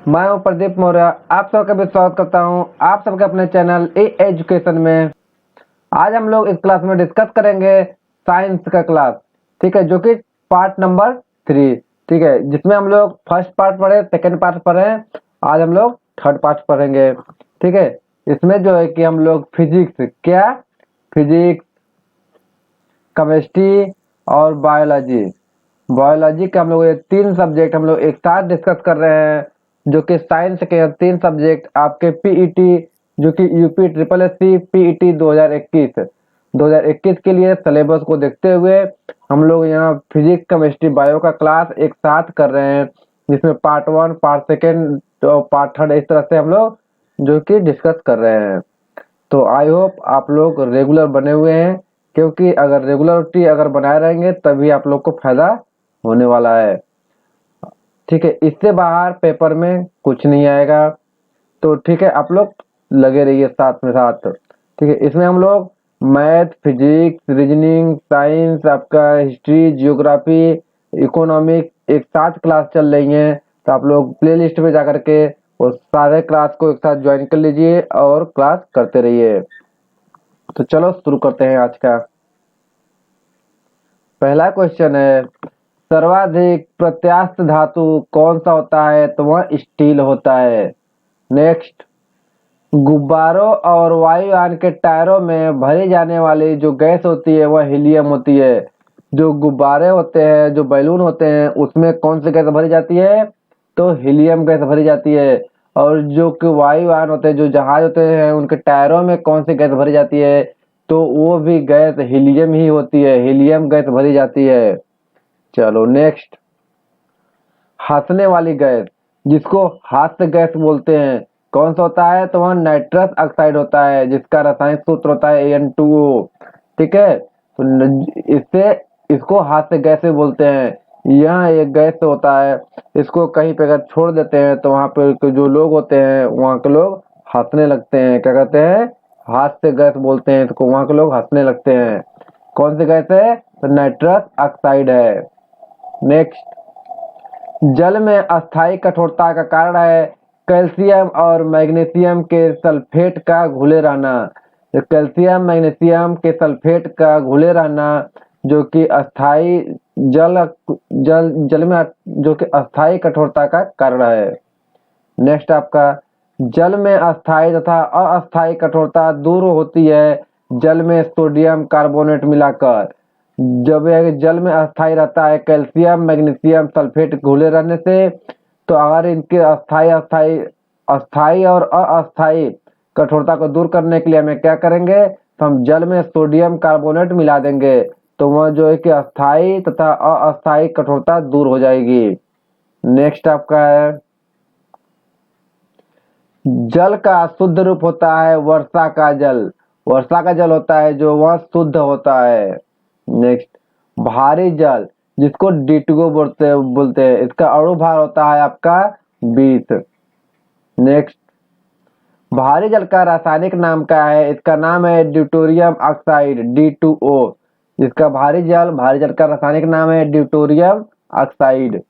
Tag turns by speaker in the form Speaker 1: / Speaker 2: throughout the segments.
Speaker 1: मैं हूं प्रदीप मौर्य। आप सबका भी स्वागत करता हूं आप सबके अपने चैनल ए एजुकेशन में। आज हम लोग इस क्लास में डिस्कस करेंगे साइंस का क्लास, ठीक है, जो कि पार्ट नंबर 3, ठीक है, जिसमें हम लोग फर्स्ट पार्ट पढ़े, सेकंड पार्ट पढ़े, आज हम लोग थर्ड पार्ट पढ़ेंगे, ठीक है। इसमें जो है कि हम लोग फिजिक्स, केमिस्ट्री और बायोलॉजी के हम लोग ये 3 सब्जेक्ट हम लोग एक साथ डिस्कस कर रहे हैं, जो कि साइंस के 3 सब्जेक्ट आपके पीईटी, जो कि यूपी ट्रिपल एससी पीईटी 2021 के लिए सिलेबस को देखते हुए हम लोग यहाँ फिजिक्स, केमिस्ट्री, बायो का क्लास एक साथ कर रहे हैं, जिसमें पार्ट 1, पार्ट सेकेंड और पार्ट थर्ड इस तरह से हम लोग जो कि डिस्कस कर रहे हैं। तो आई होप आप लोग रेगुलर बने हुए हैं, क्योंकि अगर रेगुलरिटी अगर बनाए रहेंगे तभी आप लोग को फायदा होने वाला है, ठीक है। इससे बाहर पेपर में कुछ नहीं आएगा, तो ठीक है, आप लोग लगे रहिए साथ में साथ, ठीक है। इसमें हम लोग मैथ, फिजिक्स, रीजनिंग, साइंस, आपका हिस्ट्री, जियोग्राफी, इकोनॉमिक एक साथ क्लास चल रही है। तो आप लोग प्लेलिस्ट में जाकर के वो सारे क्लास को एक साथ ज्वाइन कर लीजिए और क्लास करते रहिए। तो चलो शुरू करते हैं आज का। पहला क्वेश्चन है, सर्वाधिक प्रत्यास्थ धातु कौन सा होता है? तो वह स्टील होता है। नेक्स्ट, गुब्बारों और वायुयान के टायरों में भरी जाने वाली जो गैस होती है वह हीलियम होती है। जो गुब्बारे होते हैं, जो बैलून होते हैं, उसमें कौन सी गैस भरी जाती है? तो हीलियम गैस भरी जाती है। और जो कि वायुयान होते हैं, जो जहाज होते हैं, उनके टायरों में कौन सी गैस भरी जाती है? तो वो भी गैस हीलियम ही होती है, हीलियम गैस भरी जाती है। चलो नेक्स्ट, हंसने वाली गैस, जिसको हास्य गैस बोलते हैं, कौन सा होता है? तो वह नाइट्रस ऑक्साइड होता है, जिसका रासायनिक सूत्र होता है An2O, ठीक है। तो इससे इसको हास्य गैस भी बोलते हैं। यह एक गैस होता है, इसको कहीं पे अगर छोड़ देते हैं तो वहां पे जो लोग होते हैं वहां के लोग हंसने लगते हैं। क्या कहते हैं? हास्य गैस बोलते हैं इसको, वहां के लोग हंसने लगते हैं। कौन सी गैस है? तो नाइट्रस ऑक्साइड है। नेक्स्ट, जल में अस्थायी कठोरता का कारण है कैल्शियम और मैग्नीशियम के सल्फेट का घुले रहना। कैल्शियम मैग्नीशियम के सल्फेट का घुले रहना जो कि अस्थायी जल में जो कि अस्थायी कठोरता का कारण है। नेक्स्ट आपका, जल में अस्थायी तथा अस्थायी कठोरता दूर होती है जल में सोडियम कार्बोनेट मिलाकर। जब यह जल में अस्थायी रहता है कैल्शियम मैग्नीशियम सल्फेट घुले रहने से, तो अगर इनके अस्थायी और अस्थायी कठोरता को दूर करने के लिए हमें क्या करेंगे? तो हम जल में सोडियम कार्बोनेट मिला देंगे, तो वह जो है कि अस्थायी तथा अस्थायी कठोरता दूर हो जाएगी। नेक्स्ट आपका है, जल का शुद्ध रूप होता है वर्षा का जल। वर्षा का जल होता है जो वह शुद्ध होता है। नेक्स्ट, भारी जल, जिसको D2O बोलते हैं, इसका अणु भार होता है आपका 20। नेक्स्ट, भारी जल का रासायनिक नाम क्या है? इसका नाम है ड्यूटेरियम ऑक्साइड D2O। इसका भारी जल का रासायनिक नाम है ड्यूटेरियम ऑक्साइड,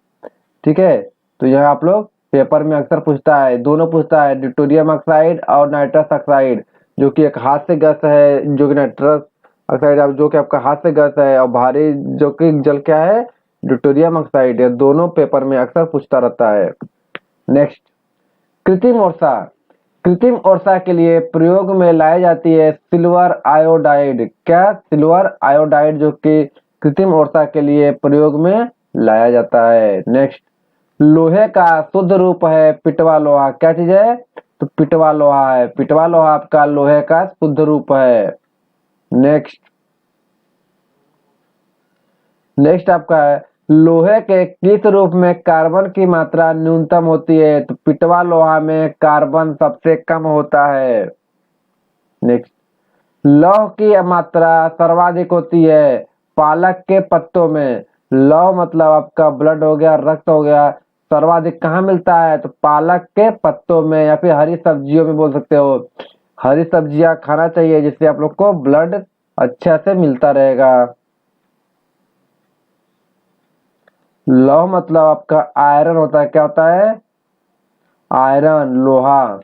Speaker 1: ठीक है। तो यह आप लोग पेपर में अक्सर पूछता है, दोनों पूछता है, ड्यूटेरियम ऑक्साइड और नाइट्रस ऑक्साइड, जो कि एक हास्य गैस है, जो कि नाइट्रस ऑक्साइड जो कि आपका हास्य गैस है, और भारी जो कि जल क्या है? Deuterium oxide. ये दोनों पेपर में अक्सर पूछता रहता है। नेक्स्ट, कृत्रिम वर्षा। कृत्रिम वर्षा के लिए प्रयोग में लाई जाती है सिल्वर आयोडाइड। क्या? सिल्वर आयोडाइड, जो कि कृत्रिम वर्षा के लिए प्रयोग में लाया जाता है। नेक्स्ट, लोहे का शुद्ध रूप है पिटवा लोहा। क्या चीज है? तो पिटवा लोहा है। पिटवा लोहा आपका लोहे का शुद्ध रूप है। नेक्स्ट आपका है, लोहे के किस रूप में कार्बन की मात्रा न्यूनतम होती है? तो पिटवा लोहा में कार्बन सबसे कम होता है। नेक्स्ट, लौह की मात्रा सर्वाधिक होती है पालक के पत्तों में। लौह मतलब आपका ब्लड हो गया, रक्त हो गया। सर्वाधिक कहाँ मिलता है? तो पालक के पत्तों में, या फिर हरी सब्जियों में बोल सकते हो। हरी सब्जियां खाना चाहिए, जिससे आप लोग को ब्लड अच्छा से मिलता रहेगा। लौह मतलब आपका आयरन होता है। क्या होता है? आयरन लोहा।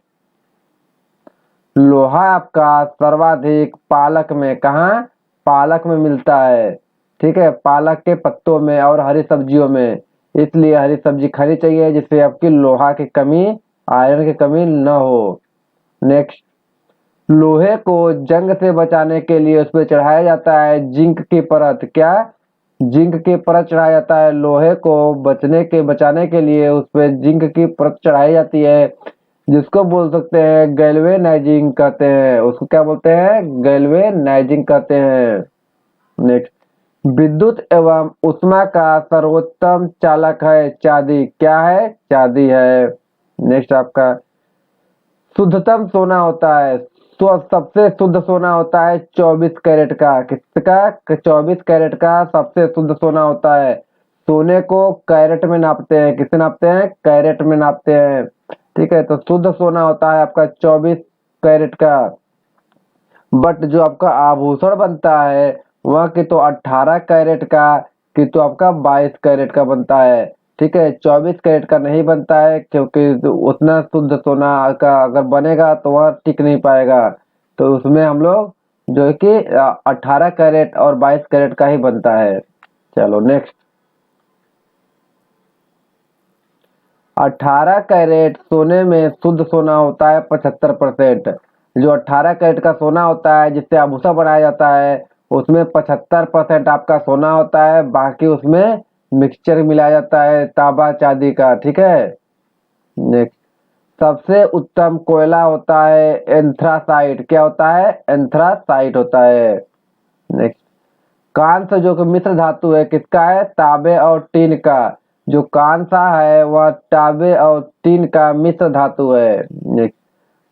Speaker 1: लोहा आपका सर्वाधिक पालक में, कहाँ, पालक में मिलता है, ठीक है, पालक के पत्तों में और हरी सब्जियों में, इसलिए हरी सब्जी खानी चाहिए जिससे आपकी लोहा की कमी, आयरन की कमी न हो। नेक्स्ट, लोहे को जंग से बचाने के लिए उस पर चढ़ाया जाता है जिंक की परत, क्या, जिंक की परत चढ़ाया जाता है, लोहे को बचाने के लिए उस पर जिंक की परत चढ़ाई जाती है, जिसको बोल सकते हैं गैल्वेनाइजिंग कहते हैं, उसको क्या बोलते हैं, गैल्वेनाइजिंग कहते हैं। नेक्स्ट, विद्युत एवं ऊष्मा का सर्वोत्तम चालक है चांदी, क्या है, चांदी है। नेक्स्ट आपका, शुद्धतम सोना होता है, सबसे शुद्ध सोना होता है 24 कैरेट का, किसका, 24 कैरेट का सबसे शुद्ध सोना होता है। सोने को कैरेट में नापते हैं, किससे नापते हैं, कैरेट में नापते हैं, ठीक है, तो शुद्ध सोना होता है आपका 24 कैरेट का। बट जो आपका आभूषण बनता है वह कि तो 18 कैरेट का, कि तो आपका 22 कैरेट का बनता है, ठीक है, 24 कैरेट का नहीं बनता है क्योंकि उतना शुद्ध सोना का अगर बनेगा तो वह टिक नहीं पाएगा, तो उसमें हम लोग जो है कि 18 कैरेट और 22 कैरेट का ही बनता है। चलो नेक्स्ट, 18 कैरेट सोने में शुद्ध सोना होता है 75%। जो 18 कैरेट का सोना होता है जिससे आभूषण बनाया जाता है उसमें 75% आपका सोना होता है, बाकी उसमें मिक्सचर मिलाया जाता है तांबा चांदी का, ठीक है। नेक्स्ट, सबसे उत्तम कोयला होता है एंथ्रासाइट, क्या होता है, एंथ्रासाइट होता है। नेक्स्ट, कांस्य जो कि मिश्र धातु है किसका है, तांबे और टीन का, जो कांसा है वह तांबे और टीन का मिश्र धातु है। नेक्स्ट,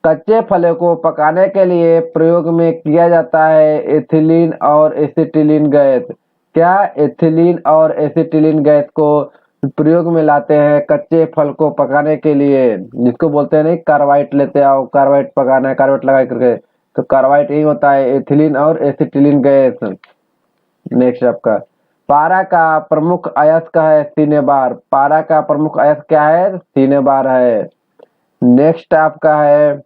Speaker 1: कच्चे फलों को पकाने के लिए प्रयोग में किया जाता है एथिलीन और एसिटिलीन गैस, क्या, एथिलीन और एसिटिलीन गैस को प्रयोग में लाते हैं कच्चे फल को पकाने के लिए, जिसको बोलते हैं, नहीं, कार्बाइट लेते आओ, कार्बाइट पकाना है, कार्बाइट लगा करके, तो कार्बाइट ही होता है एथिलीन और एसिटिलीन गैस। नेक्स्ट आपका, पारा का प्रमुख अयस्क है सिनेबार, पारा का प्रमुख अयस्क क्या है, सिनेबार है। नेक्स्ट आपका है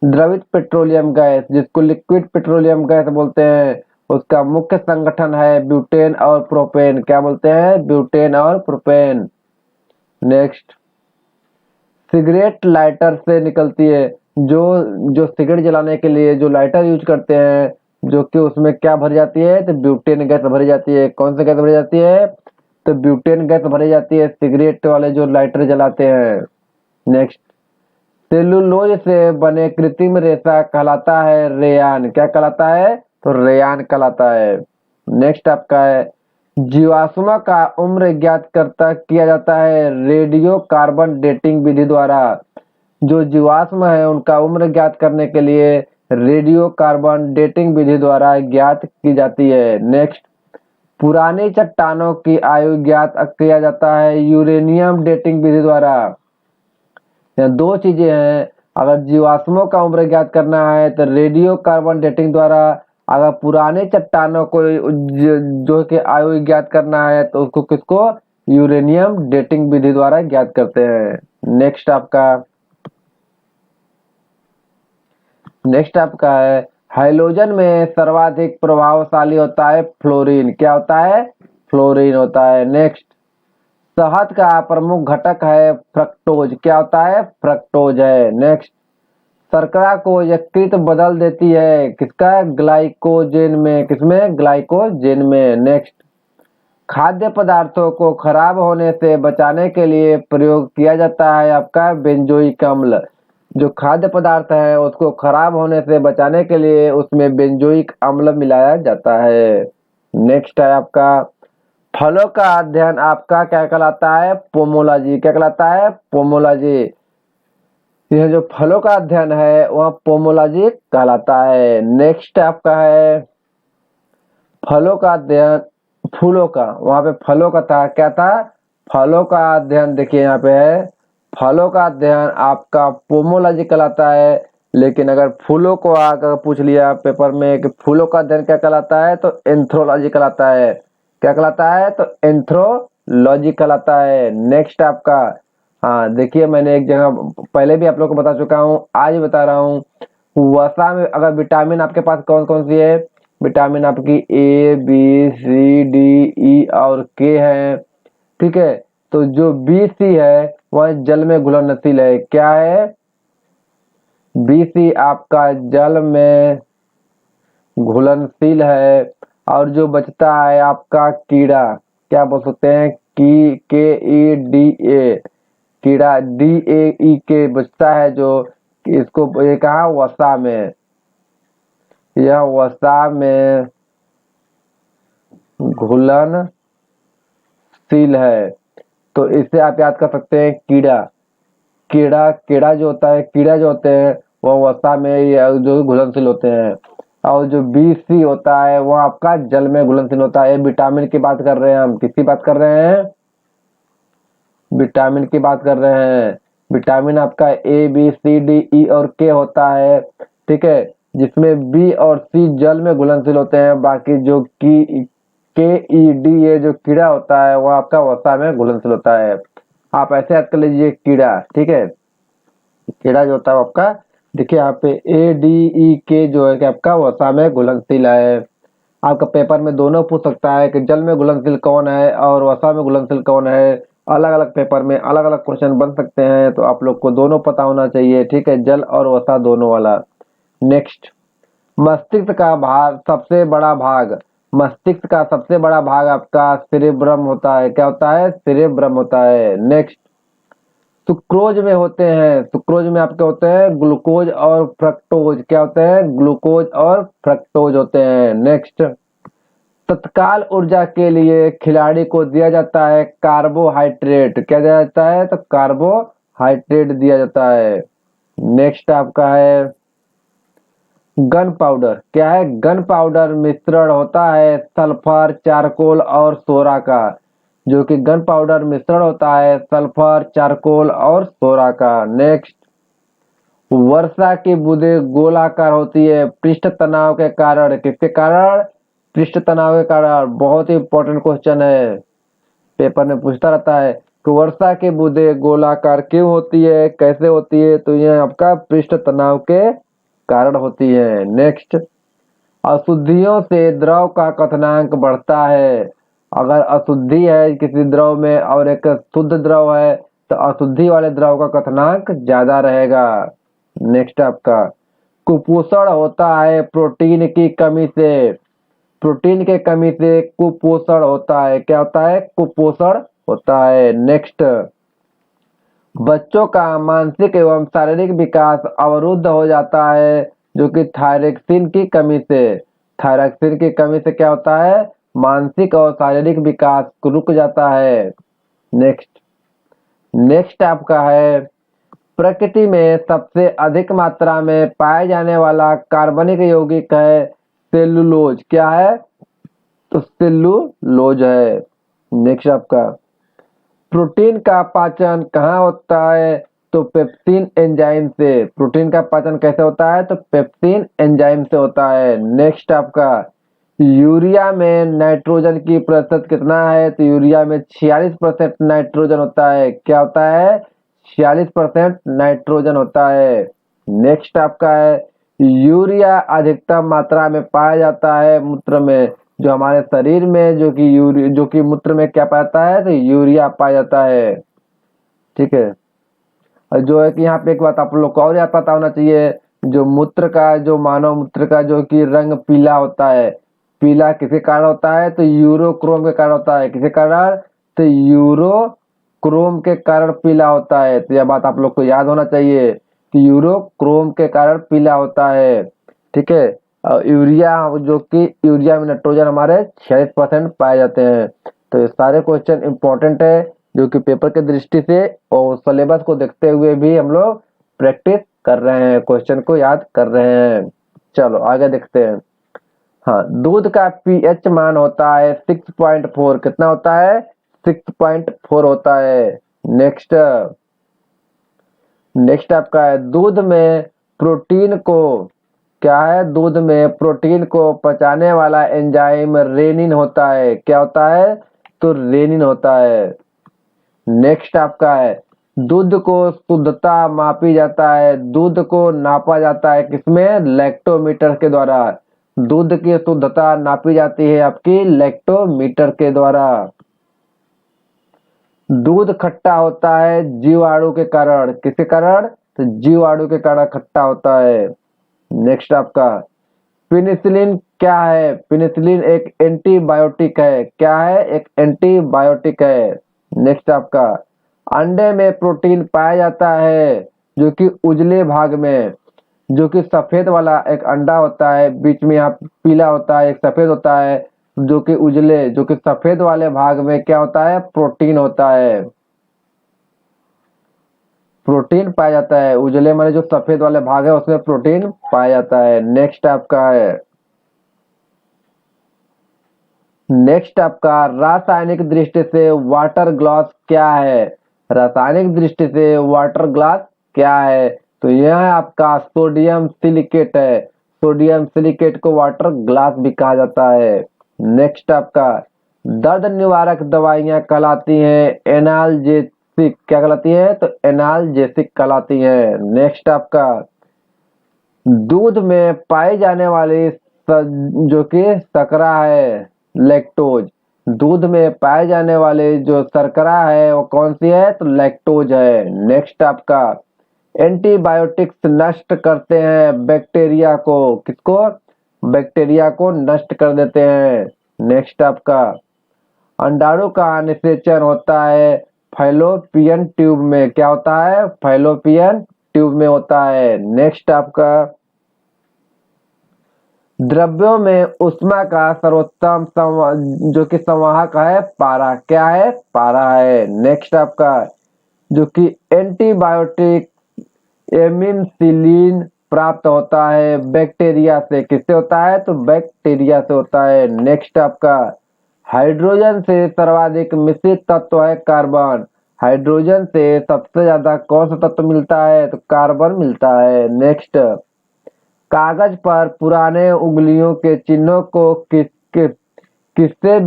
Speaker 1: द्रवित पेट्रोलियम गैस, जिसको लिक्विड पेट्रोलियम गैस बोलते हैं, उसका मुख्य संगठन है ब्यूटेन और प्रोपेन, क्या बोलते हैं, ब्यूटेन और प्रोपेन। नेक्स्ट, सिगरेट लाइटर से निकलती है, जो जो सिगरेट जलाने के लिए जो लाइटर यूज करते हैं, जो कि उसमें क्या भरी जाती है, तो ब्यूटेन गैस भरी जाती है, कौन सी गैस भरी जाती है, तो ब्यूटेन गैस भरी जाती है सिगरेट वाले जो लाइटर जलाते हैं। नेक्स्ट, सेलुलोज से बने कृत्रिम रेशा कहलाता है रेयान, क्या कहलाता है, तो रेयान कहलाता है। नेक्स्ट आपका है जीवाश्म का उम्र ज्ञात करता किया जाता है रेडियो कार्बन डेटिंग विधि द्वारा, जो जीवाश्म है उनका उम्र ज्ञात करने के लिए रेडियो कार्बन डेटिंग विधि द्वारा ज्ञात की जाती है। नेक्स्ट, पुरानी चट्टानों की आयु ज्ञात किया जाता है यूरेनियम डेटिंग विधि द्वारा। यह दो चीजें हैं, अगर जीवाश्मों का उम्र ज्ञात करना है तो रेडियो कार्बन डेटिंग द्वारा, अगर पुराने चट्टानों को जो कि आयु ज्ञात करना है तो उसको किसको, यूरेनियम डेटिंग विधि द्वारा ज्ञात करते हैं। नेक्स्ट आपका है हाइड्रोजन में सर्वाधिक प्रभावशाली होता है फ्लोरीन, क्या होता है, फ्लोरीन होता है। नेक्स्ट, शहद का प्रमुख घटक है फ्रक्टोज, क्या होता है, फ्रक्टोज है। नेक्स्ट, शर्करा को यकृत बदल देती है किसका, ग्लाइकोजेन में, किसमें, ग्लाइकोजेन में। नेक्स्ट, खाद्य पदार्थों को खराब होने से बचाने के लिए प्रयोग किया जाता है आपका बेंजोइक अम्ल, जो खाद्य पदार्थ है उसको खराब होने से बचाने के लिए उसमें बेंजोइक अम्ल मिलाया जाता है। नेक्स्ट है आपका फलों का अध्ययन आपका क्या कहलाता है, पोमोलॉजी, क्या कहलाता है, पोमोलॉजी। यह जो फलों का अध्ययन है वह पोमोलॉजी कहलाता है। नेक्स्ट आपका है फलों का अध्ययन, फूलों का, वहां पे फलों का था, क्या था, फलों का अध्ययन, देखिए यहाँ पे है फलों का अध्ययन आपका पोमोलॉजी कहलाता है, लेकिन अगर फूलों को आकर पूछ लिया पेपर में कि फूलों का अध्ययन क्या कहलाता है तो एंथ्रोलॉजी कहलाता है, क्या कहलाता है, तो एंथ्रोलॉजी कहलाता है। नेक्स्ट आपका हाँ देखिए, मैंने एक जगह पहले भी आप लोग को बता चुका हूँ, आज भी बता रहा हूँ। वसा में अगर विटामिन आपके पास कौन कौन सी है, विटामिन आपकी A B C D E और के है, ठीक है। तो जो बी सी है वह जल में घुलनशील है। क्या है? बी सी आपका जल में घुलनशील है। और जो बचता है आपका कीड़ा, क्या बोल सकते हैं, की के ई डी ए, कीड़ा डी ए ई के बचता है, जो इसको ये कहा वसा में, यह वसा में घुलनशील है। तो इससे आप याद कर सकते हैं कीड़ा, कीड़ा जो होता है, कीड़ा जो होते हैं वह वसा में जो घुलनशील होते हैं। और जो बी सी होता है वह आपका जल में घुलनशील होता है। विटामिन की बात कर रहे हैं हम, किसकी बात कर रहे हैं? विटामिन की बात कर रहे हैं। विटामिन आपका A B C D E और के होता है, ठीक है, जिसमें बी और सी जल में घुलनशील होते हैं। बाकी जो की के ई डी ए जो कीड़ा होता है वह आपका वसा में घुलनशील होता है। आप ऐसे याद कर लीजिए कीड़ा, ठीक है। कीड़ा जो होता है आपका, देखिए यहाँ पे ए डी ई के जो है कि आपका वसा में घुलनशील है। आपका पेपर में दोनों पूछ सकता है कि जल में घुलनशील कौन है और वसा में घुलनशील कौन है। अलग अलग पेपर में अलग अलग क्वेश्चन बन सकते हैं, तो आप लोग को दोनों पता होना चाहिए, ठीक है, जल और वसा दोनों वाला। नेक्स्ट, मस्तिष्क का भाग, सबसे बड़ा भाग, मस्तिष्क का सबसे बड़ा भाग आपका सेरेब्रम होता है। क्या होता है? सेरेब्रम होता है। नेक्स्ट, सुक्रोज में होते हैं, सुक्रोज में आपके होते हैं ग्लूकोज और फ्रक्टोज। क्या होते हैं? ग्लूकोज और फ्रक्टोज होते हैं। नेक्स्ट, तत्काल ऊर्जा के लिए खिलाड़ी को दिया जाता है कार्बोहाइड्रेट। क्या दिया जाता है? तो कार्बोहाइड्रेट दिया जाता है। नेक्स्ट आपका है गन पाउडर। क्या है? गन पाउडर मिश्रण होता है सल्फर, चारकोल और सोरा का। जो कि गन पाउडर मिश्रण होता है सल्फर, चारकोल और सोरा का। नेक्स्ट, वर्षा की बूंदें गोलाकार होती है पृष्ठ तनाव के कारण। किसके कारण? पृष्ठ तनाव के कारण। बहुत ही इंपॉर्टेंट क्वेश्चन है, पेपर में पूछता रहता है कि वर्षा की बूंदें गोलाकार क्यों होती है, कैसे होती है? तो यह आपका पृष्ठ तनाव के कारण होती है। नेक्स्ट, अशुद्धियों से द्रव का क्वथनांक बढ़ता है। अगर अशुद्धि है किसी द्रव में और एक शुद्ध द्रव है, तो अशुद्धि वाले द्रव का क्वथनांक ज्यादा रहेगा। नेक्स्ट आपका कुपोषण होता है प्रोटीन की कमी से। प्रोटीन के कमी से कुपोषण होता है। क्या होता है? कुपोषण होता है। नेक्स्ट, बच्चों का मानसिक एवं शारीरिक विकास अवरुद्ध हो जाता है, जो कि थायरॉक्सिन की कमी से। थायरॉक्सिन की कमी से क्या होता है? मानसिक और शारीरिक विकास रुक जाता है। नेक्स्ट, नेक्स्ट आपका है प्रकृति में सबसे अधिक मात्रा में पाए जाने वाला कार्बनिक यौगिक है सेलुलोज। क्या है? तो सेलुलोज है। नेक्स्ट आपका प्रोटीन का पाचन कहाँ होता है? तो पेप्सिन एंजाइम से। प्रोटीन का पाचन कैसे होता है? तो पेप्सिन एंजाइम से होता है। नेक्स्ट आपका यूरिया में नाइट्रोजन की प्रतिशत कितना है? तो यूरिया में 46% नाइट्रोजन होता है। क्या होता है? 46% नाइट्रोजन होता है। नेक्स्ट आपका है यूरिया अधिकतम मात्रा में पाया जाता है मूत्र में। जो हमारे शरीर में जो कि मूत्र में क्या पाता है? तो यूरिया पाया जाता है, ठीक है। और जो है कि यहाँ पे एक बात आप लोग को और याद पता होना चाहिए, जो मूत्र का, जो मानव मूत्र का जो कि रंग पीला होता है, पीला किसके कारण होता है? तो यूरोक्रोम के कारण होता है। किसके कारण? तो यूरोक्रोम के कारण पीला होता है। तो यह बात आप लोग को याद होना चाहिए कि यूरोक्रोम के कारण पीला होता है, ठीक है। और यूरिया, जो कि यूरिया में नाइट्रोजन हमारे 46% पाए जाते हैं। तो ये सारे क्वेश्चन इंपॉर्टेंट है, जो कि पेपर के दृष्टि से और सिलेबस को देखते हुए भी हम लोग प्रैक्टिस कर रहे हैं, क्वेश्चन को याद कर रहे हैं। चलो आगे देखते हैं। हाँ, दूध का पीएच मान होता है 6.4। कितना होता है? 6.4 होता है। नेक्स्ट, नेक्स्ट आपका है दूध में प्रोटीन को, क्या है? दूध में प्रोटीन को पचाने वाला एंजाइम रेनिन होता है। क्या होता है? तो रेनिन होता है। नेक्स्ट आपका है दूध को शुद्धता मापी जाता है, दूध को नापा जाता है किसमें? लैक्टोमीटर के द्वारा। दूध की शुद्धता नापी जाती है आपकी लैक्टोमीटर के द्वारा। दूध खट्टा होता है जीवाणु के कारण, किसके कारण? तो जीवाणु के कारण खट्टा होता है। नेक्स्ट आपका पेनिसिलिन क्या है? पेनिसिलिन एक एंटीबायोटिक है। क्या है? एक एंटीबायोटिक है। नेक्स्ट आपका अंडे में प्रोटीन पाया जाता है जो कि उजले भाग में, जो कि सफेद वाला एक अंडा होता है, बीच में यहाँ पीला होता है, एक सफेद होता है, जो कि उजले, जो कि सफेद वाले भाग में क्या होता है? प्रोटीन होता है। प्रोटीन पाया जाता है उजले माने जो सफेद वाले भाग है उसमें प्रोटीन पाया जाता है। नेक्स्ट आपका है, नेक्स्ट आपका रासायनिक दृष्टि से वाटर ग्लास क्या है? रासायनिक दृष्टि से वाटर ग्लास क्या है? तो यह आपका सोडियम सिलिकेट है। सोडियम सिलिकेट को वाटर ग्लास भी कहा जाता है। नेक्स्ट आपका दर्द निवारक दवाइयां कहलाती हैं एनाल्जेसिक, क्या कहलाती है? तो एनाल्जेसिक कहलाती है। नेक्स्ट आपका दूध में पाई जाने वाली जो कि शर्करा है लैक्टोज, दूध में पाए जाने वाले जो शर्करा है वो कौन सी है? तो लैक्टोज है। नेक्स्ट आपका एंटीबायोटिक्स नष्ट करते हैं बैक्टीरिया को, किसको? बैक्टीरिया को नष्ट कर देते हैं। नेक्स्ट आपका अंडाणु का निषेचन होता है फैलोपियन ट्यूब में, क्या होता है? फैलोपियन ट्यूब में होता है। नेक्स्ट आपका द्रव्यों में ऊष्मा का सर्वोत्तम जो कि संवाहक है पारा, क्या है? पारा है। नेक्स्ट आपका जो कि एंटीबायोटिक एमिनसिलिन प्राप्त होता है बैक्टीरिया से, किससे होता है? तो बैक्टीरिया से होता है। नेक्स्ट आपका हाइड्रोजन से सर्वाधिक मिश्रित तत्व है कार्बन। हाइड्रोजन से सबसे ज्यादा कौन सा तत्व मिलता है? तो कार्बन मिलता है। नेक्स्ट कागज पर पुराने उंगलियों के चिन्हों को किससे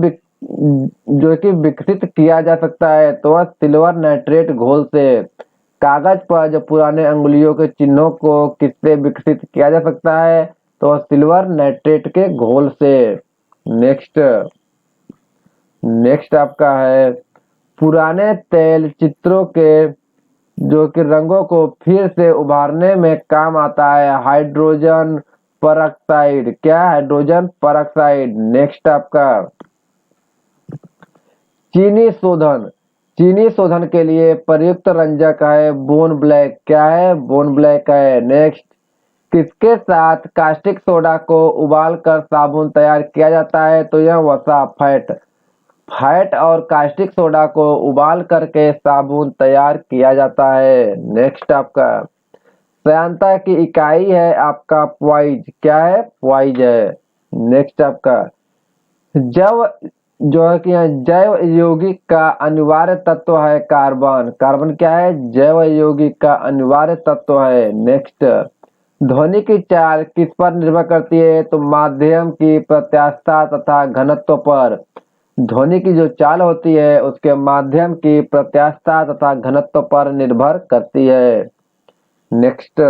Speaker 1: जो कि विकसित किया जा सकता है? तो वह सिल्वर नाइट्रेट घोल से। कागज पर जो पुराने अंगुलियों के चिन्हों को किससे विकसित किया जा सकता है? तो वह सिल्वर नाइट्रेट के घोल से। नेक्स्ट नेक्स्ट आपका है पुराने तैल चित्रों के जो कि रंगों को फिर से उभारने में काम आता है हाइड्रोजन परऑक्साइड, क्या? Hydrogen peroxide. नेक्स्ट आपका चीनी शोधन, चीनी शोधन के लिए प्रयुक्त रंजक है बोन ब्लैक, क्या है? बोन ब्लैक है। नेक्स्ट किसके साथ कास्टिक सोडा को उबालकर साबुन तैयार किया जाता है? तो यह वसा, फैट। फैट और कास्टिक सोडा को उबाल करके साबुन तैयार किया जाता है। नेक्स्ट आपका श्यानता की इकाई है आपका प्वाइज, क्या है? प्वाइज है। नेक्स्ट आपका जब जो है कि जैव यौगिक का अनिवार्य तत्व है कार्बन। कार्बन क्या है? जैव यौगिक का अनिवार्य तत्व है। नेक्स्ट ध्वनि की चाल किस पर निर्भर करती है? तो माध्यम की प्रत्यास्थता तथा घनत्व पर। ध्वनि की जो चाल होती है उसके माध्यम की प्रत्यास्थता तथा घनत्व पर निर्भर करती है। नेक्स्ट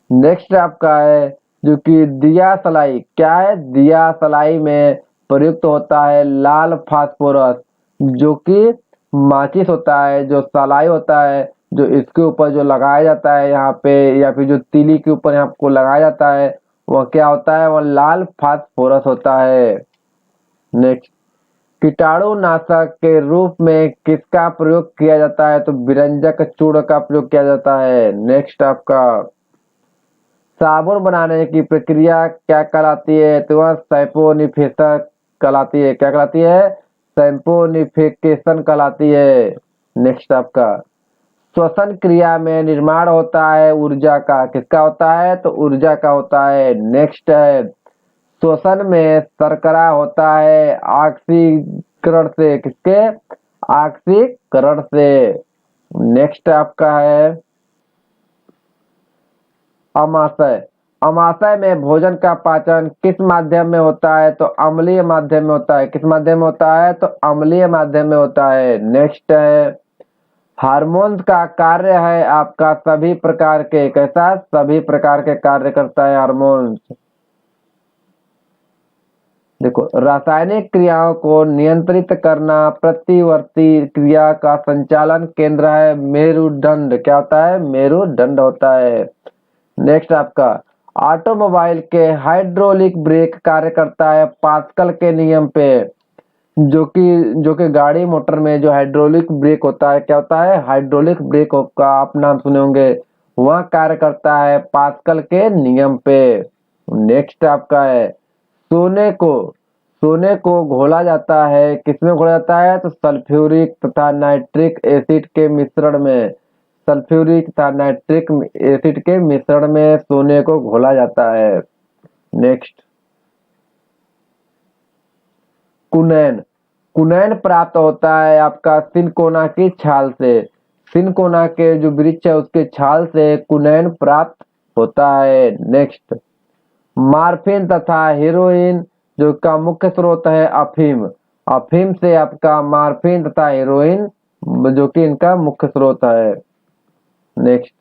Speaker 1: नेक्स्ट आपका है जो कि दिया सलाई, क्या है? दिया सलाई में प्रयुक्त होता है लाल फास्फोरस, जो कि माचिस होता है, जो सलाई होता है जो इसके ऊपर जो लगाया जाता है यहाँ पे, या फिर जो तीली के ऊपर यहाँ को लगाया जाता है वह क्या होता है? वह लाल फास्फोरस होता है। नेक्स्ट कीटाणुनाशक के रूप में किसका प्रयोग किया जाता है? तो विरंजक चूर्ण का प्रयोग किया जाता है। नेक्स्ट आपका साबुन बनाने की प्रक्रिया क्या कहलाती है? तो वह सैपोनिफिकेशन कहलाती है, क्या कहलाती है? सैपोनिफिकेशन कहलाती है। नेक्स्ट आपका श्वसन क्रिया में निर्माण होता है ऊर्जा का, किसका होता है? तो ऊर्जा का होता है। नेक्स्ट है श्वसन में शर्करा होता है ऑक्सीकरण से, किसके? ऑक्सीकरण से। नेक्स्ट आपका है अमाशय। अमाशय में भोजन का पाचन किस माध्यम में होता है? तो अम्लीय माध्यम में होता है। किस माध्यम में होता है? तो अम्लीय माध्यम में होता है। नेक्स्ट है हार्मोन्स का कार्य है आपका सभी प्रकार के, कैसा, सभी प्रकार के कार्य करता है हार्मोन्स। देखो, रासायनिक क्रियाओं को नियंत्रित करना, प्रतिवर्ती क्रिया का संचालन केंद्र है मेरुदंड। क्या होता है? मेरुदंड होता है। नेक्स्ट आपका, ऑटोमोबाइल के हाइड्रोलिक ब्रेक कार्य करता है पास्कल के नियम पे। जो कि गाड़ी मोटर में जो हाइड्रोलिक ब्रेक होता है, क्या होता है? हाइड्रोलिक ब्रेक का आप नाम सुने होंगे, वह कार्य करता है पास्कल के नियम पे। नेक्स्ट आपका है, सोने को घोला जाता है, किसमें घोला जाता है? तो सल्फ्यूरिक तथा नाइट्रिक एसिड के मिश्रण में, सल्फ्यूरिक तथा नाइट्रिक एसिड के मिश्रण में सोने को घोला जाता है। नेक्स्ट, कुनैन। कुनैन प्राप्त होता है आपका सिनकोना की छाल से। सिनकोना के जो वृक्ष है उसके छाल से कुनैन प्राप्त होता है। नेक्स्ट, मार्फिन तथा हेरोइन जो का मुख्य स्रोत है अफीम। अफीम से आपका मार्फिन तथा हेरोइन जो कि इनका मुख्य स्रोत है। नेक्स्ट,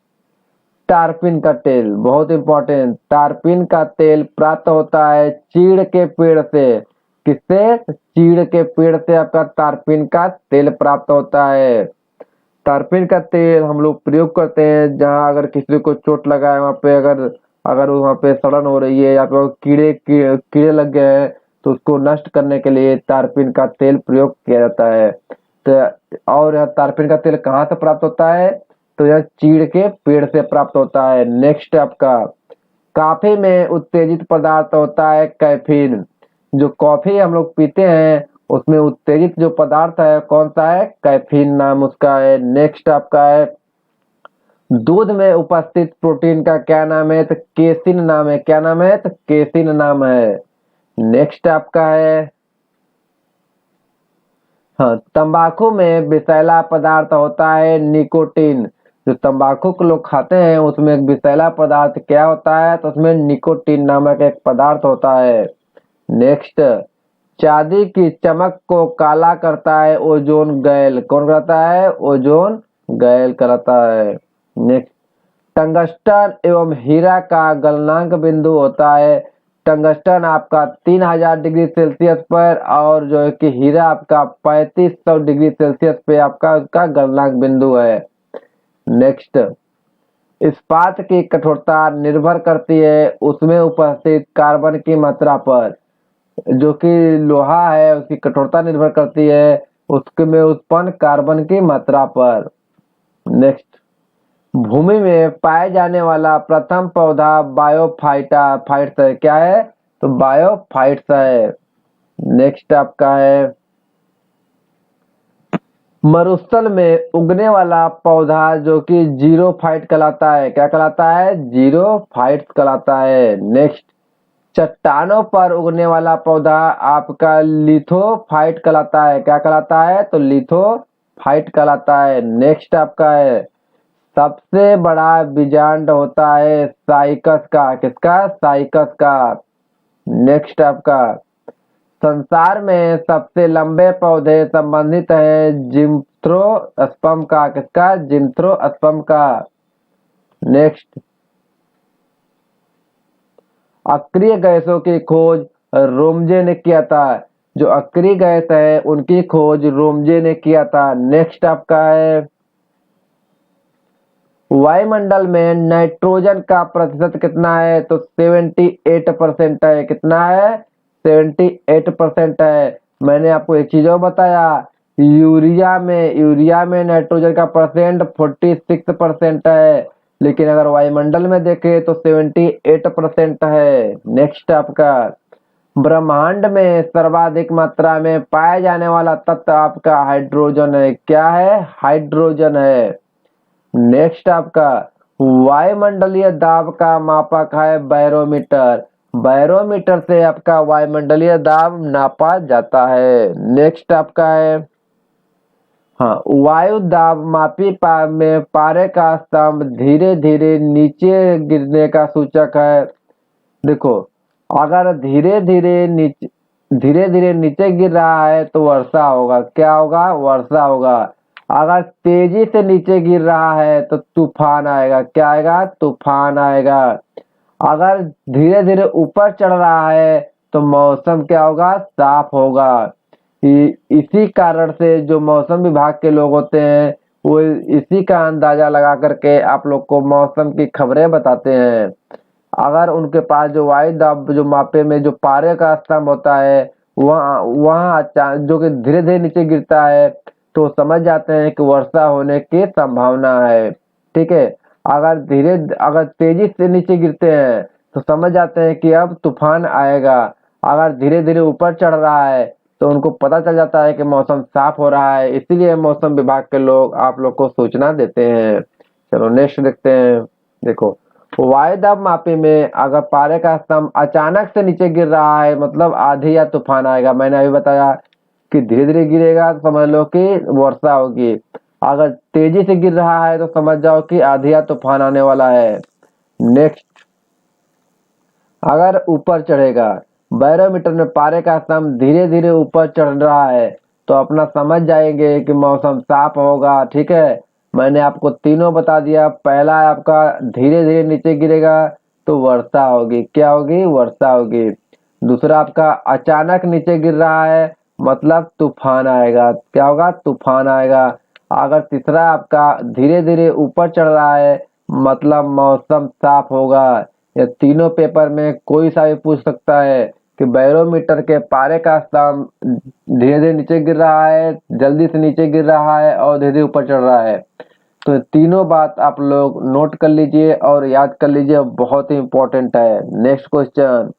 Speaker 1: टारपिन का तेल, बहुत इंपॉर्टेंट। टारपिन का तेल प्राप्त होता है चीड़ के पेड़ से। किससे? चीड़ के पेड़ से आपका टारपिन का तेल प्राप्त होता है। टारपिन का तेल हम लोग प्रयोग करते हैं जहां अगर किसी को चोट लगा है, वहां पे अगर अगर वहां पे सड़न हो रही है या फिर कीड़े लग गए हैं, तो उसको नष्ट करने के लिए टारपिन का तेल प्रयोग किया जाता है। तो और यह टारपिन का तेल कहाँ से प्राप्त होता है? तो यह चीड़ के पेड़ से प्राप्त होता है। नेक्स्ट आपका, कॉफी में उत्तेजित पदार्थ होता है कैफीन। जो कॉफी हम लोग पीते हैं उसमें उत्तेजित जो पदार्थ है कौन सा है? कैफीन नाम उसका है। नेक्स्ट आपका है, दूध में उपस्थित प्रोटीन का क्या नाम है? तो केसिन नाम है। क्या नाम है? तो केसिन नाम है। नेक्स्ट आपका है, हाँ, तंबाकू में विषैला पदार्थ होता है निकोटीन। जो तंबाकू को लोग खाते हैं उसमें एक विषैला पदार्थ क्या होता है? तो उसमें निकोटीन नामक एक पदार्थ होता है। नेक्स्ट, चांदी की चमक को काला करता है ओजोन गैल। कौन करता है? ओजोन गैल कराता है। नेक्स्ट, टंगस्टन एवं हीरा का गलनांक बिंदु होता है। टंगस्टन आपका 3000 डिग्री सेल्सियस पर और जो है कि हीरा आपका 3500 डिग्री सेल्सियस पे आपका उसका गलनांक बिंदु है। नेक्स्ट, इस्पात की कठोरता निर्भर करती है उसमें उपस्थित कार्बन की मात्रा पर। जो कि लोहा है उसकी कठोरता निर्भर करती है उसके में उत्पन्न कार्बन की मात्रा पर। नेक्स्ट, भूमि में पाए जाने वाला प्रथम पौधा फाइट्स है। क्या है? तो बायोफाइट्स है। नेक्स्ट आपका है, मरुस्थल में उगने वाला पौधा जो कि जीरोफाइट कहलाता है। क्या कहलाता है? जीरोफाइट्स कहलाता है। नेक्स्ट, चट्टानों पर उगने वाला पौधा आपका लिथोफाइट कहलाता है। क्या कहलाता है? तो लिथोफाइट कहलाता है। नेक्स्ट आपका है, सबसे बड़ा बीजांड होता है साइकस का। किसका? साइकस का। नेक्स्ट आपका, संसार में सबसे लंबे पौधे संबंधित है जिम्थ्रोस्पर्म का। किसका? जिम्थ्रोस्पर्म का। नेक्स्ट, अक्रिय गैसों की खोज रोमजे ने किया था। जो अक्रिय गैस है उनकी खोज रोमजे ने किया था। नेक्स्ट आपका है, वायुमंडल में नाइट्रोजन का प्रतिशत कितना है? तो 78% है। कितना है? 78% है। मैंने आपको एक चीज और बताया, यूरिया में नाइट्रोजन का परसेंट 46% है, लेकिन अगर वायुमंडल में देखें तो 78% है। नेक्स्ट आपका, ब्रह्मांड में सर्वाधिक मात्रा में पाया जाने वाला तत्व आपका हाइड्रोजन है। क्या है? हाइड्रोजन है। नेक्स्ट आपका, वायुमंडलीय दाब का मापक है बैरोमीटर। बैरोमीटर से आपका वायुमंडलीय दाब नापा जाता है। नेक्स्ट आपका है, हाँ, वायु दाब मापी में पारे का स्तंभ धीरे धीरे नीचे गिरने का सूचक है। देखो, अगर धीरे धीरे नीचे गिर रहा है तो वर्षा होगा। क्या होगा? वर्षा होगा। अगर तेजी से नीचे गिर रहा है तो तूफान आएगा। क्या आएगा? तूफान आएगा। अगर धीरे धीरे ऊपर चढ़ रहा है तो मौसम क्या होगा? साफ होगा। इसी कारण से जो मौसम विभाग के लोग होते हैं वो इसी का अंदाजा लगा करके आप लोग को मौसम की खबरें बताते हैं। अगर उनके पास जो वायु दाब जो मापे में जो पारे का स्तंभ होता है वहाँ वहाँ जो कि धीरे धीरे नीचे गिरता है तो समझ जाते हैं कि वर्षा होने की संभावना है। ठीक है। अगर तेजी से नीचे गिरते हैं तो समझ जाते हैं कि अब तूफान आएगा। अगर धीरे धीरे ऊपर चढ़ रहा है तो उनको पता चल जाता है कि मौसम साफ हो रहा है, इसीलिए मौसम विभाग के लोग आप लोग को सूचना देते हैं। चलो नेक्स्ट देखते हैं। देखो, वायु दाब मापी में अगर पारे का स्तंभ अचानक से नीचे गिर रहा है मतलब आंधी या तूफान आएगा। मैंने अभी बताया कि धीरे धीरे गिरेगा तो समझ लो कि वर्षा होगी। अगर तेजी से गिर रहा है तो समझ जाओ कि आंधी या तूफान आने वाला है। नेक्स्ट, अगर ऊपर चढ़ेगा, बैरोमीटर में पारे का स्तंभ धीरे धीरे ऊपर चढ़ रहा है तो अपना समझ जाएंगे कि मौसम साफ होगा। ठीक है, मैंने आपको तीनों बता दिया। पहला है आपका धीरे धीरे नीचे गिरेगा तो वर्षा होगी। क्या होगी? वर्षा होगी। दूसरा आपका अचानक नीचे गिर रहा है मतलब तूफान आएगा। क्या होगा? तूफान आएगा। अगर तीसरा आपका धीरे धीरे ऊपर चढ़ रहा है मतलब मौसम साफ होगा। ये तीनों पेपर में कोई सा भी पूछ सकता है कि बैरोमीटर के पारे का स्तंभ धीरे धीरे नीचे गिर रहा है, जल्दी से नीचे गिर रहा है और धीरे धीरे ऊपर चढ़ रहा है। तो तीनों बात आप लोग नोट कर लीजिए और याद कर लीजिए, बहुत ही इंपॉर्टेंट है। Next question.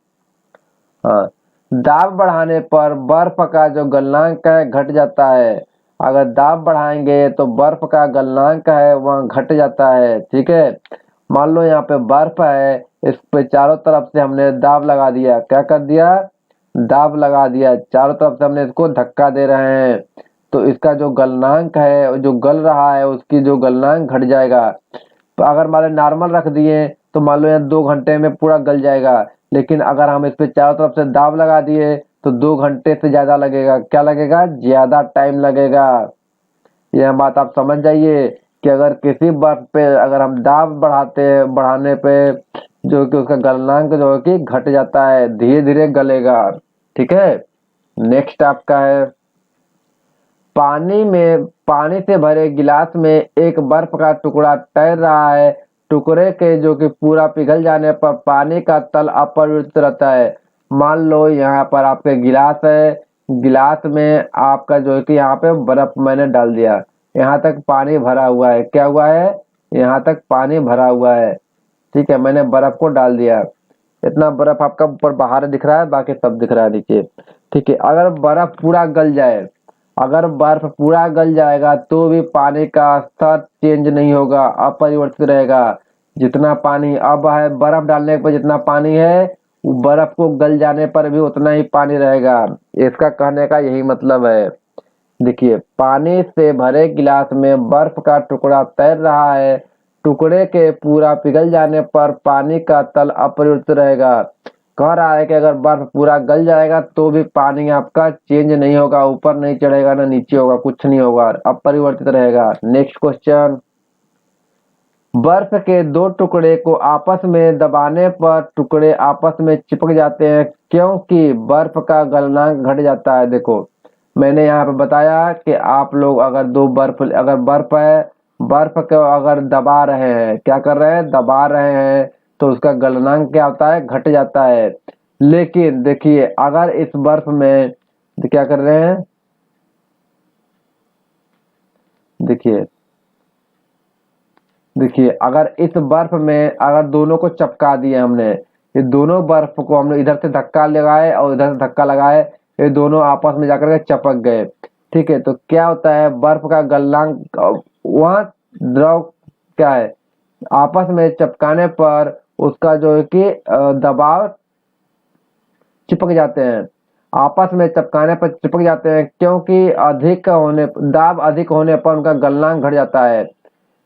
Speaker 1: हाँ, दाब बढ़ाने पर बर्फ का जो गलनांक है घट जाता है। अगर दाब बढ़ाएंगे तो बर्फ का गलनांक है वह घट जाता है। ठीक है, मान लो यहाँ पे बर्फ है, इस पे चारों तरफ से हमने दाब लगा दिया। क्या कर दिया? दाब लगा दिया। चारों तरफ से हमने इसको धक्का दे रहे हैं तो इसका जो गलनांक है, जो गल रहा है उसकी जो गलनांक घट जाएगा। तो अगर मान लो नॉर्मल रख दिए तो मान लो यहाँ 2 घंटे में पूरा गल जाएगा, लेकिन अगर हम इस पे चारों तरफ से दाब लगा दिए तो 2 घंटे से ज्यादा लगेगा। क्या लगेगा? ज्यादा टाइम लगेगा। यह बात आप समझ जाइए कि अगर किसी बर्फ पे अगर हम दाब बढ़ाने पे जो कि उसका गलनांक जो है कि घट जाता है, धीरे धीरे गलेगा। ठीक है। नेक्स्ट आपका है, पानी से भरे गिलास में एक बर्फ का टुकड़ा तैर रहा है। टुकड़े के जो कि पूरा पिघल जाने पर पानी का तल अपरिवर्तित रहता है। मान लो यहाँ पर आपके गिलास है, गिलास में आपका जो है कि यहाँ पे बर्फ मैंने डाल दिया, यहाँ तक पानी भरा हुआ है। क्या हुआ है? यहाँ तक पानी भरा हुआ है। ठीक है, मैंने बर्फ को डाल दिया। इतना बर्फ आपका ऊपर बाहर दिख रहा है, बाकी सब दिख रहा है नीचे। ठीक है, अगर बर्फ पूरा गल जाए, अगर बर्फ पूरा गल जाएगा तो भी पानी का स्तर चेंज नहीं होगा, अपरिवर्तित रहेगा। जितना पानी अब है बर्फ डालने पर जितना पानी है बर्फ को गल जाने पर भी उतना ही पानी रहेगा। इसका कहने का यही मतलब है। देखिए, पानी से भरे गिलास में बर्फ का टुकड़ा तैर रहा है। टुकड़े के पूरा पिघल जाने पर पानी का तल अपरिवर्तित रहेगा। कह रहा है कि अगर बर्फ पूरा गल जाएगा तो भी पानी आपका चेंज नहीं होगा, ऊपर नहीं चढ़ेगा ना नीचे होगा, कुछ नहीं होगा, अपरिवर्तित रहेगा। Next question. बर्फ के दो टुकड़े को आपस में दबाने पर टुकड़े आपस में चिपक जाते हैं क्योंकि बर्फ का गलनांक घट जाता है। देखो, मैंने यहाँ पे बताया कि आप लोग अगर अगर बर्फ है, बर्फ को अगर दबा रहे हैं, क्या कर रहे हैं? दबा रहे हैं तो उसका गलनांक क्या होता है? घट जाता है। लेकिन देखिए, अगर इस बर्फ में क्या कर रहे हैं? देखिए देखिए, अगर इस बर्फ में अगर दोनों को चपका दिए हमने, ये दोनों बर्फ को हमने इधर से धक्का लगाए और इधर से धक्का लगाए, ये दोनों आपस में जाकर के चपक गए। ठीक है, तो क्या होता है? बर्फ का गलनांक वहाँ द्रव क्या है? आपस में चपकाने पर उसका जो है कि दबाव चिपक जाते हैं। आपस में चिपकाने पर चिपक जाते हैं क्योंकि दाब अधिक होने पर उनका गलनांक घट जाता है।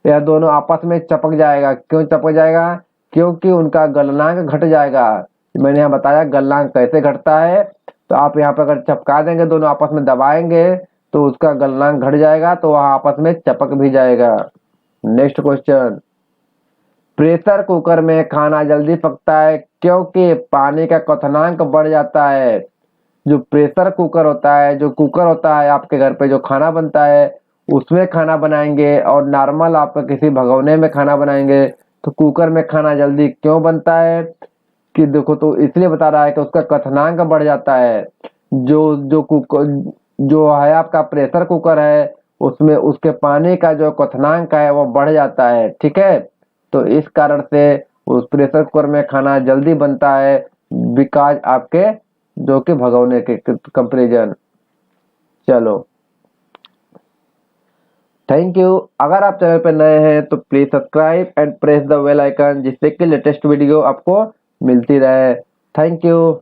Speaker 1: यह दोनों आपस में चिपक जाएगा। क्यों चिपक जाएगा? क्योंकि उनका गलनांक घट जाएगा। मैंने यहाँ बताया गलनांक कैसे घटता है। तो आप यहाँ पर अगर चिपका देंगे, दोनों आपस में दबाएंगे तो उसका गलनांक घट जाएगा, तो वह आपस में चपक भी जाएगा। नेक्स्ट क्वेश्चन, प्रेशर कुकर में खाना जल्दी पकता है क्योंकि पानी का क्वथनांक बढ़ जाता है। जो प्रेशर कुकर होता है, जो कुकर होता है आपके घर पे जो खाना बनता है, उसमें खाना बनाएंगे और नॉर्मल आप किसी भगोने में खाना बनाएंगे तो कुकर में खाना जल्दी क्यों बनता है कि देखो, तो इसलिए बता रहा है कि उसका क्वथनांक बढ़ जाता है। जो जो कुकर जो है आपका प्रेशर कुकर है, उसमें उसके पानी का जो क्वथनांक है वो बढ़ जाता है, ठीक है। तो इस कारण से उस प्रेशर कुकर में खाना जल्दी बनता है, बिकॉज आपके जो कि भगोने के कंपेरिजन। चलो, थैंक यू। अगर आप चैनल पर नए हैं तो please subscribe and press the bell icon, जिससे कि लेटेस्ट वीडियो आपको मिलती रहे। Thank you.